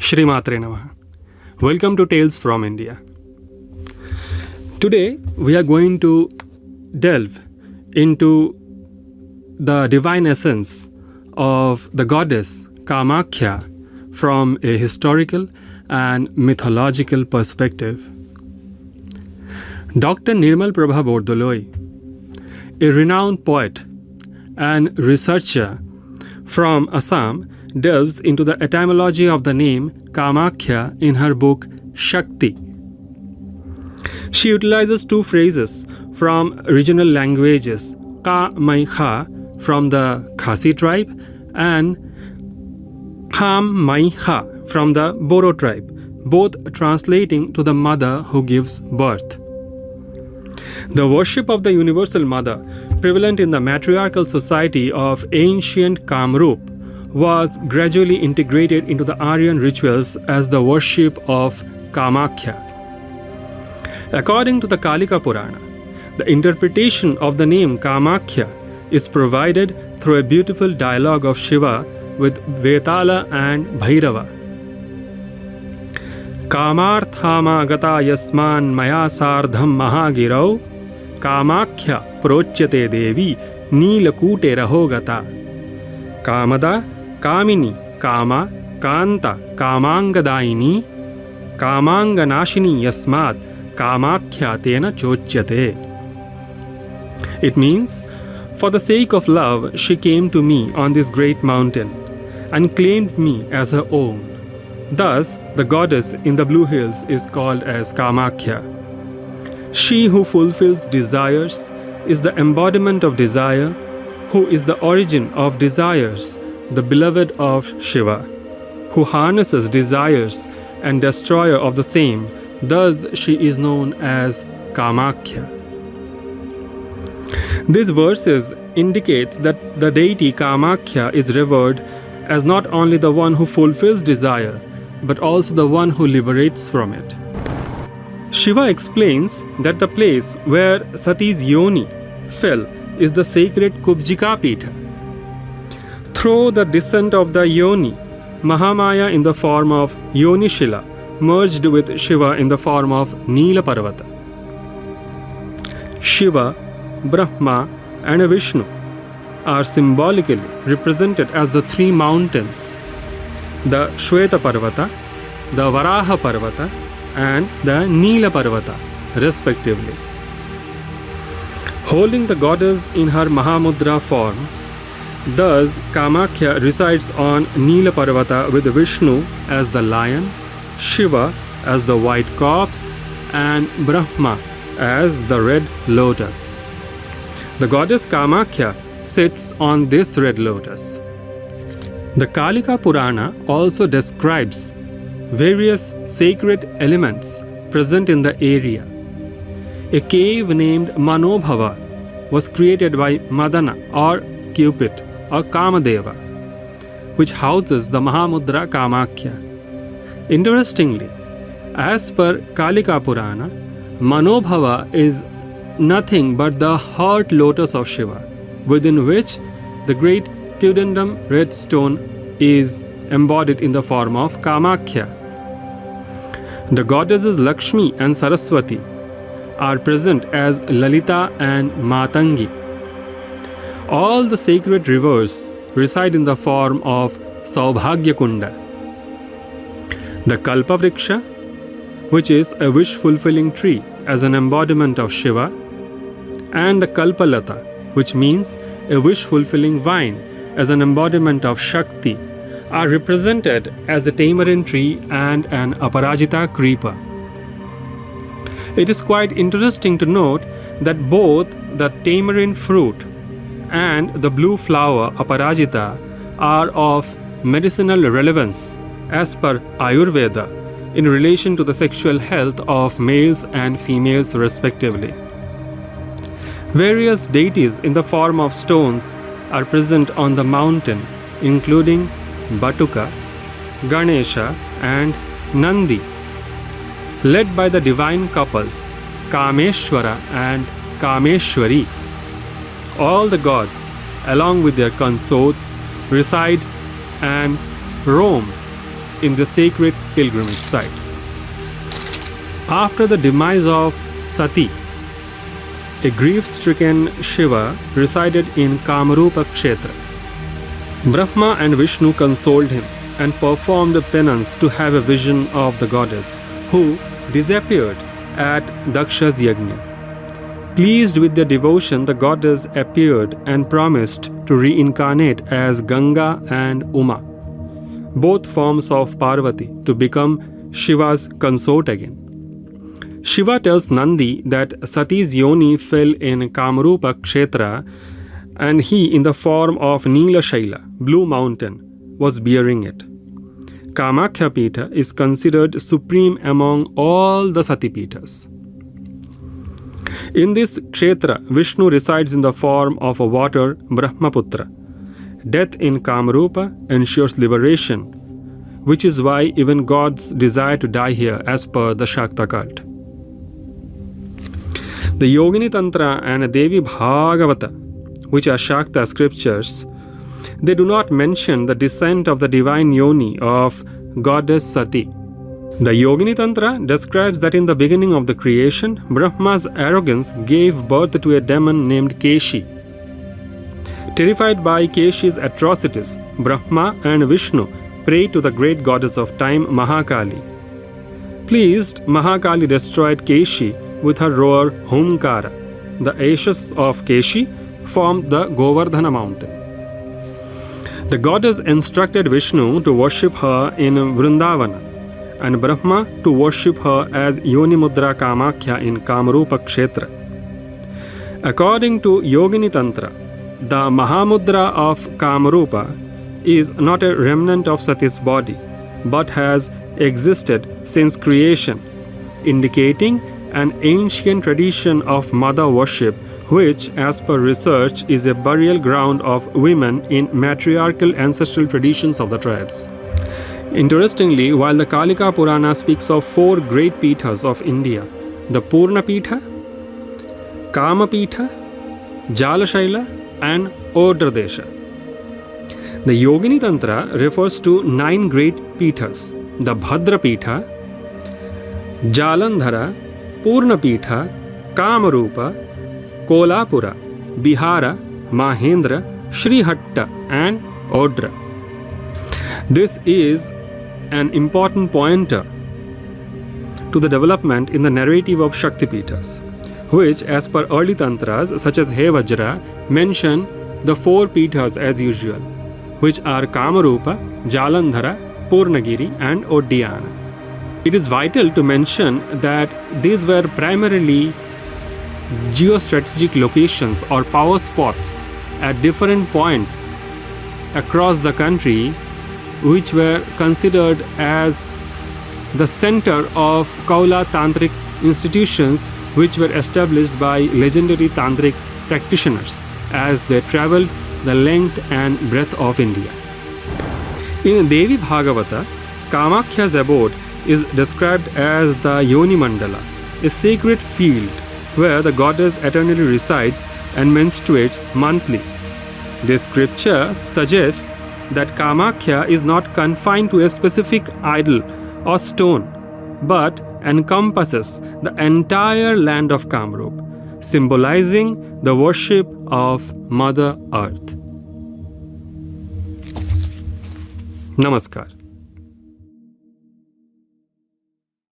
Shrimatre Namaha. Welcome to Tales from India. Today we are going to delve into the divine essence of the goddess Kamakhya from a historical and mythological perspective. Dr. Nirmal Prabha Bordoloi, a renowned poet and researcher from Assam, delves into the etymology of the name Kamakhya in her book Shakti. She utilizes two phrases from regional languages, Kamakhya from the Khasi tribe and Kamakhya from the Boro tribe, both translating to the mother who gives birth. The worship of the Universal Mother, prevalent in the matriarchal society of ancient Kamrup, was gradually integrated into the Aryan rituals as the worship of Kamakhya. According to the Kalika Purana, the interpretation of the name Kamakhya is provided through a beautiful dialogue of Shiva with Vetala and Bhairava. Kamarthama gata yasman maya sardham mahagirau Kamakhya prochyate devi nilakute rahogata Kamada Kamini, Kama, Kanta, Kamangadaini, Kamanganashini Yasmat, Kamakhya Tena Chochyate. It means, for the sake of love, she came to me on this great mountain and claimed me as her own. Thus, the goddess in the blue hills is called as Kamakhya. She who fulfills desires is the embodiment of desire, who is the origin of desires, the beloved of Shiva, who harnesses desires and destroyer of the same. Thus she is known as Kamakhya. These verses indicates that the deity Kamakhya is revered as not only the one who fulfills desire, but also the one who liberates from it. Shiva explains that the place where Sati's yoni fell is the sacred Kubjika Pitha. Through the descent of the yoni, Mahamaya in the form of Yonishila merged with Shiva in the form of Nila Parvata. Shiva, Brahma and Vishnu are symbolically represented as the three mountains, the Shweta Parvata, the Varaha Parvata and the Nila Parvata, respectively. Holding the goddess in her Mahamudra form, thus Kamakhya resides on Nila Parvata with Vishnu as the lion, Shiva as the white corpse and Brahma as the red lotus. The goddess Kamakhya sits on this red lotus. The Kalika Purana also describes various sacred elements present in the area. A cave named Manobhava was created by Madana or Cupid or Kamadeva, which houses the Mahamudra Kamakhya. Interestingly, as per Kalika Purana, Manobhava is nothing but the heart lotus of Shiva, within which the great pudendum red stone is embodied in the form of Kamakhya. The goddesses Lakshmi and Saraswati are present as Lalita and Matangi. All the sacred rivers reside in the form of Saubhagya Kunda. The Kalpavriksha, which is a wish-fulfilling tree as an embodiment of Shiva, and the Kalpalata, which means a wish-fulfilling vine as an embodiment of Shakti, are represented as a tamarind tree and an Aparajita creeper. It is quite interesting to note that both the tamarind fruit and the blue flower Aparajita are of medicinal relevance as per Ayurveda in relation to the sexual health of males and females respectively. Various deities in the form of stones are present on the mountain, including Batuka, Ganesha and Nandi, led by the divine couples Kameshwara and Kameshwari. All the gods, along with their consorts, reside and roam in the sacred pilgrimage site. After the demise of Sati, a grief-stricken Shiva resided in Kamarupa Kshetra. Brahma and Vishnu consoled him and performed penance to have a vision of the goddess, who disappeared at Daksha's yajna. Pleased with their devotion, the goddess appeared and promised to reincarnate as Ganga and Uma, both forms of Parvati, to become Shiva's consort again. Shiva tells Nandi that Sati's yoni fell in Kamarupa Kshetra, and he, in the form of Nila Shaila, Blue Mountain, was bearing it. Kamakhya Pitha is considered supreme among all the Sati Pithas. In this Kshetra, Vishnu resides in the form of a water Brahmaputra. Death in Kamarupa ensures liberation, which is why even gods desire to die here as per the Shakta cult. The Yogini Tantra and Devi Bhagavata, which are Shakta scriptures, they do not mention the descent of the divine yoni of goddess Sati. The Yogini Tantra describes that in the beginning of the creation, Brahma's arrogance gave birth to a demon named Keshi. Terrified by Keshi's atrocities, Brahma and Vishnu prayed to the great goddess of time, Mahakali. Pleased, Mahakali destroyed Keshi with her roar Humkara. The ashes of Keshi formed the Govardhana mountain. The goddess instructed Vishnu to worship her in Vrindavana and Brahma to worship her as Yoni Mudra Kamakhya in Kamarupa Kshetra. According to Yogini Tantra, the Mahamudra of Kamarupa is not a remnant of Sati's body, but has existed since creation, indicating an ancient tradition of mother worship, which, as per research, is a burial ground of women in matriarchal ancestral traditions of the tribes. Interestingly, while the Kalika Purana speaks of 4 great Pithas of India, the Purna Pitha, Kama Pitha, Jalashaila, and Odradesha, the Yogini Tantra refers to 9 great Pithas: the Bhadra Pitha, Jalandhara, Purna Pitha, Kamarupa, Kolapura, Bihara, Mahendra, Srihatta, and Odra. This is an important pointer to the development in the narrative of Shakti Pithas, which, as per early tantras such as He Vajra, mention the 4 Pithas as usual, which are Kamarupa, Jalandhara, Purnagiri, and Oddiyana. It is vital to mention that these were primarily geostrategic locations or power spots at different points across the country, which were considered as the center of Kaula Tantric institutions, which were established by legendary Tantric practitioners as they traveled the length and breadth of India. In Devi Bhagavata, Kamakhya's abode is described as the Yoni Mandala, a sacred field where the goddess eternally resides and menstruates monthly. This scripture suggests that Kamakhya is not confined to a specific idol or stone, but encompasses the entire land of Kamrup, symbolizing the worship of Mother Earth. Namaskar.